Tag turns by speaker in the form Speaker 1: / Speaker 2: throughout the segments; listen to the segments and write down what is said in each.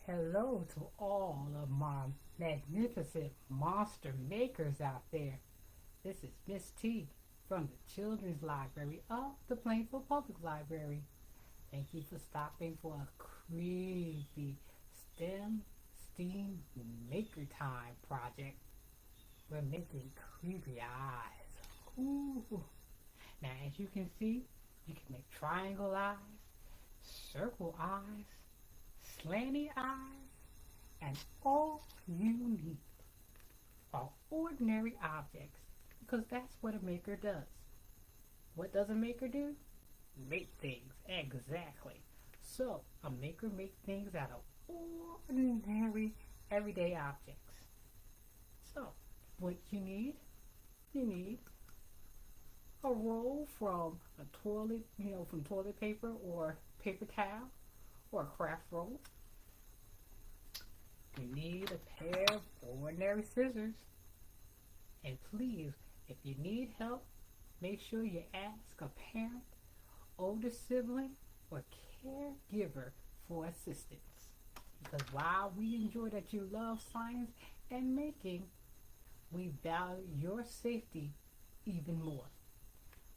Speaker 1: Hello to all of my magnificent monster makers out there. This is Miss T from the Children's Library of the Plainfield Public Library. Thank you for stopping for a creepy STEAM Maker Time project. We're making creepy eyes. Ooh. Now, as you can see, you can make triangle eyes, circle eyes, slanty eyes, and all you need are ordinary objects, because that's what a maker does. What does a maker do? Make things, exactly. So, a maker makes things out of ordinary, everyday objects. So, what you need a roll from a toilet, from toilet paper or paper towel or a craft roll. You need a pair of ordinary scissors. And please, if you need help, make sure you ask a parent, older sibling, or caregiver for assistance. Because while we enjoy that you love science and making, we value your safety even more.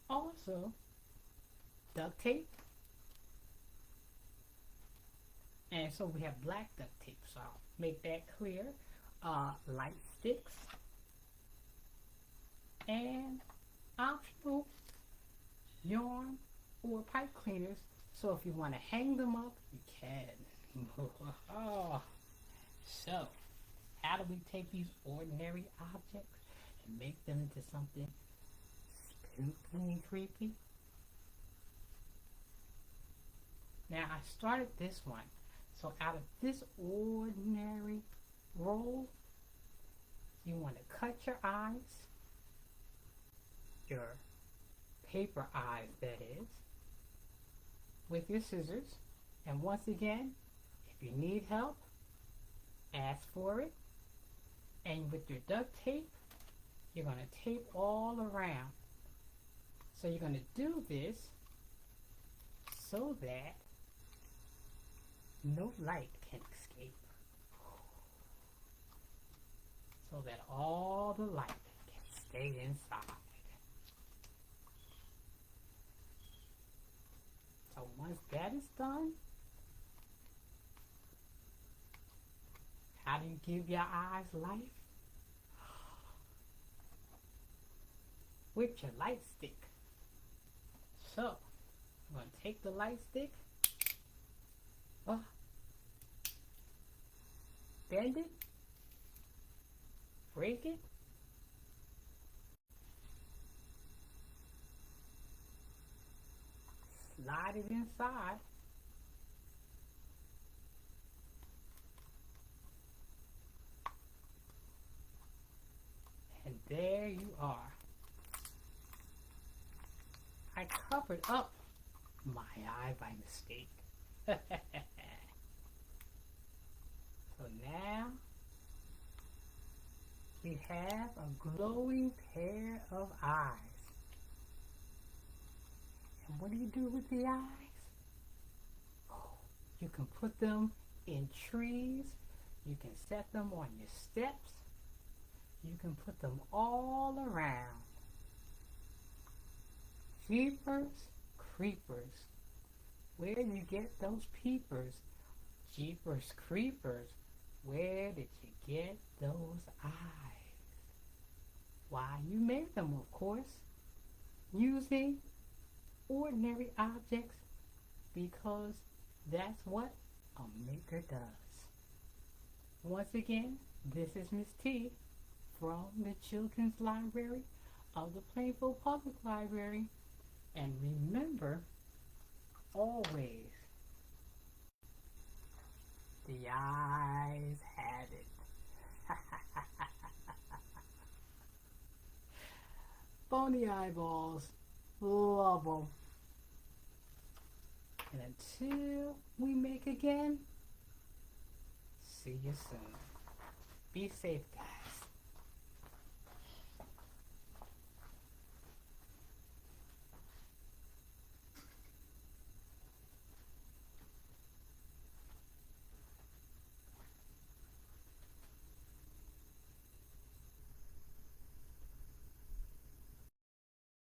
Speaker 1: Also, duct tape. And so we have black duct tape, so I'll make that clear. Light sticks. And optional yarn or pipe cleaners, so if you want to hang them up, you can. So, how do we take these ordinary objects and make them into something spooky and creepy? Now, I started this one. So out of this ordinary roll, you want to cut your eyes, your paper eyes that is, with your scissors. And once again, if you need help, ask for it. And with your duct tape, you're going to tape all around. So you're going to do this so that no light can escape, so that all the light can stay inside. So once that is done, how do you give your eyes life? With your light stick. So I'm going to take the light stick, bend it, break it, slide it inside, and there you are. I covered up my eye by mistake. So now we have a glowing pair of eyes. And what do you do with the eyes? Oh, you can put them in trees. You can set them on your steps. You can put them all around. Jeepers creepers. Where do you get those peepers? Jeepers creepers. Where did you get those eyes? Why, you made them, of course, using ordinary objects, because that's what a maker does. Once again, this is Miss T from the Children's Library of the Plainfield Public Library. And remember, always, the eyes have it. Bony eyeballs, love them. And until we make again, see you soon. Be safe, guys.